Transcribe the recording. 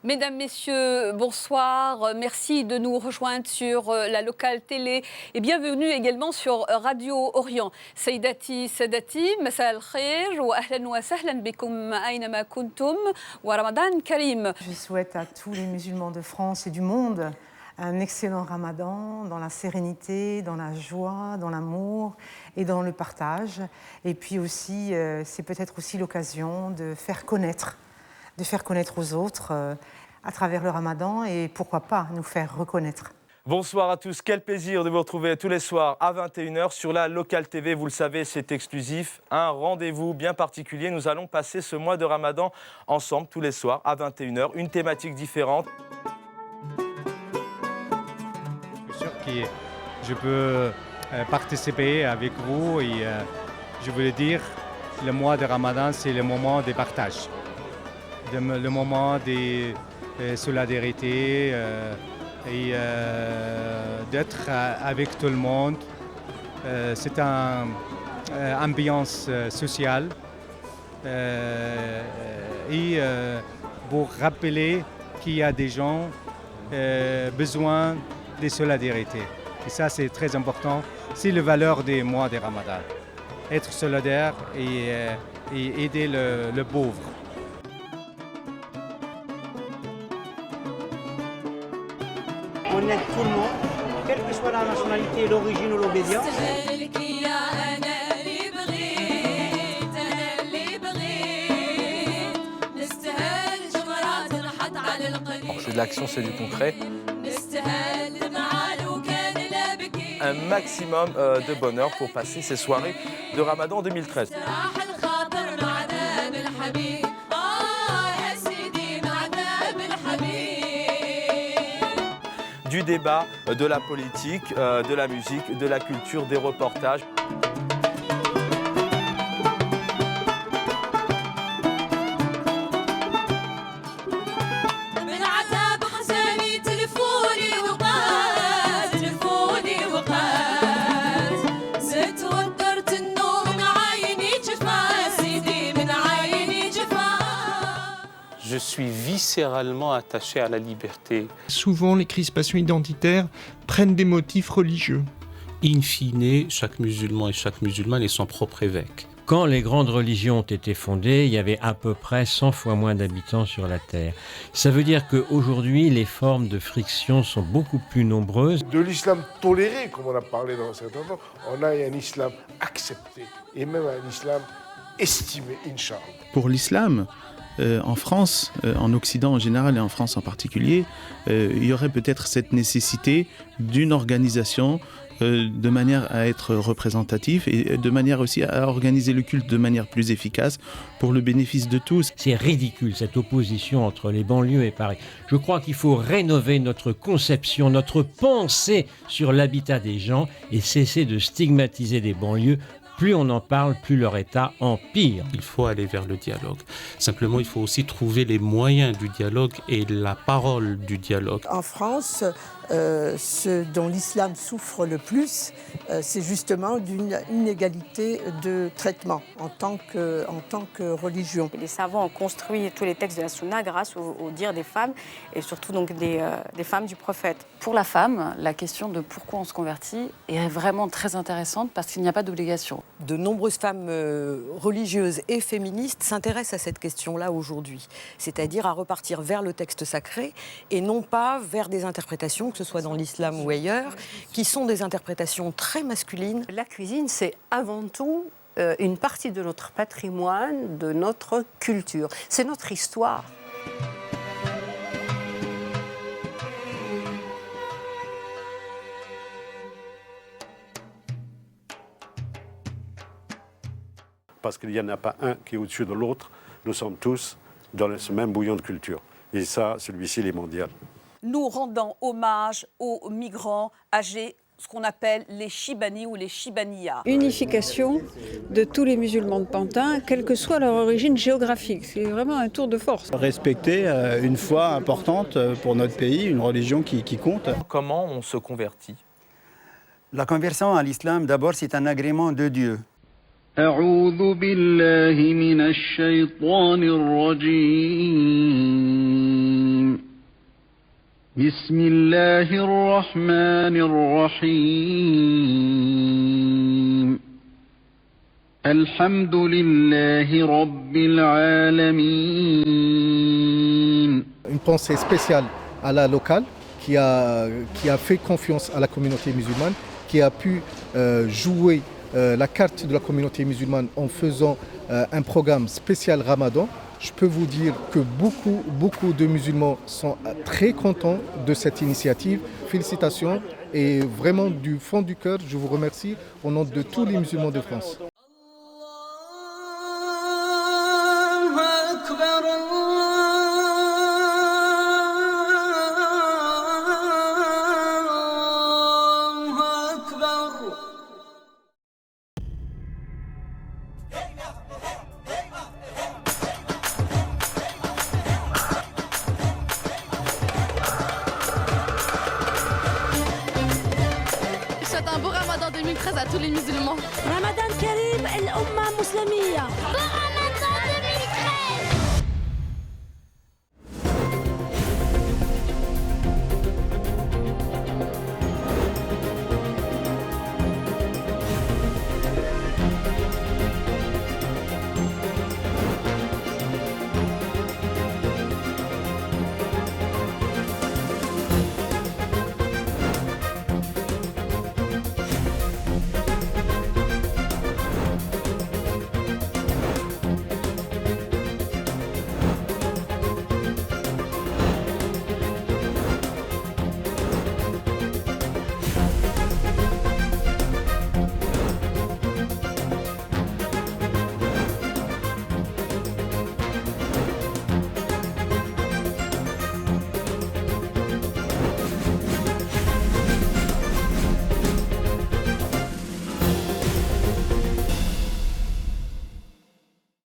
Mesdames, Messieurs, bonsoir. Merci de nous rejoindre sur la locale télé et bienvenue également sur Radio Orient. Saïdati, Sadati, Masa al-Khair, wa ahlan wa sahlan bikum aynama kuntum, wa Ramadan Karim. Je souhaite à tous les musulmans de France et du monde un excellent Ramadan dans la sérénité, dans la joie, dans l'amour et dans le partage. Et puis aussi, c'est peut-être aussi l'occasion de faire connaître aux autres à travers le Ramadan et pourquoi pas nous faire reconnaître. Bonsoir à tous, quel plaisir de vous retrouver tous les soirs à 21h sur la Locale TV. Vous le savez, c'est exclusif, un rendez-vous bien particulier. Nous allons passer ce mois de Ramadan ensemble tous les soirs à 21h, une thématique différente. Je suis sûr que je peux participer avec vous et je voulais dire, le mois de Ramadan, c'est le moment des partages. Le moment des solidarités et d'être avec tout le monde. C'est une ambiance sociale et pour rappeler qu'il y a des gens besoin de solidarité. Et ça, c'est très important. C'est la valeur des mois de Ramadan. Être solidaire et aider le pauvre. On aide tout le monde, quelle que soit la nationalité, l'origine ou l'obédience. C'est de l'action, c'est du concret. Un maximum de bonheur pour passer ces soirées de Ramadan 2013. Du débat, de la politique, de la musique, de la culture, des reportages. Je suis viscéralement attaché à la liberté. Souvent, les crispations identitaires prennent des motifs religieux. In fine, chaque musulman et chaque musulmane est son propre évêque. Quand les grandes religions ont été fondées, il y avait à peu près 100 fois moins d'habitants sur la Terre. Ça veut dire qu'aujourd'hui, les formes de friction sont beaucoup plus nombreuses. De l'islam toléré, comme on a parlé dans certains temps, on a un islam accepté et même un islam estimé, Inch'Allah. Pour l'islam, en France, en Occident en général et en France en particulier, il y aurait peut-être cette nécessité d'une organisation de manière à être représentatif et de manière aussi à organiser le culte de manière plus efficace pour le bénéfice de tous. C'est ridicule cette opposition entre les banlieues et Paris. Je crois qu'il faut rénover notre conception, notre pensée sur l'habitat des gens et cesser de stigmatiser des banlieues. Plus on en parle, plus leur état empire. Il faut aller vers le dialogue. Simplement, il faut aussi trouver les moyens du dialogue et la parole du dialogue. En France, ce dont l'islam souffre le plus, c'est justement d'une inégalité de traitement en tant que religion. Les savants ont construit tous les textes de la Sunna grâce au dire des femmes et surtout donc des femmes du prophète. Pour la femme, la question de pourquoi on se convertit est vraiment très intéressante parce qu'il n'y a pas d'obligation. De nombreuses femmes religieuses et féministes s'intéressent à cette question-là aujourd'hui, c'est-à-dire à repartir vers le texte sacré et non pas vers des interprétations, que ce soit dans l'islam ou ailleurs, qui sont des interprétations très masculines. La cuisine, c'est avant tout une partie de notre patrimoine, de notre culture. C'est notre histoire. Parce qu'il n'y en a pas un qui est au-dessus de l'autre. Nous sommes tous dans ce même bouillon de culture. Et ça, celui-ci, il est mondial. Nous rendons hommage aux migrants âgés, ce qu'on appelle les Chibani ou les Chibaniyas. Unification de tous les musulmans de Pantin, quelle que soit leur origine géographique. C'est vraiment un tour de force. Respecter une foi importante pour notre pays, une religion qui compte. Comment on se convertit? La conversion à l'islam, d'abord, c'est un agrément de Dieu. أعوذ بالله من الشيطان الرجيم بسم الله الرحمن الرحيم الحمد لله رب العالمين. Une pensée spéciale à la locale qui a fait confiance à la communauté musulmane, qui a pu jouer la carte de la communauté musulmane en faisant un programme spécial Ramadan. Je peux vous dire que beaucoup de musulmans sont très contents de cette initiative. Félicitations et vraiment du fond du cœur, je vous remercie au nom de tous les musulmans de France. Un beau Ramadan 2013 à tous les musulmans. Ramadan Karim, الأمة مسلمية.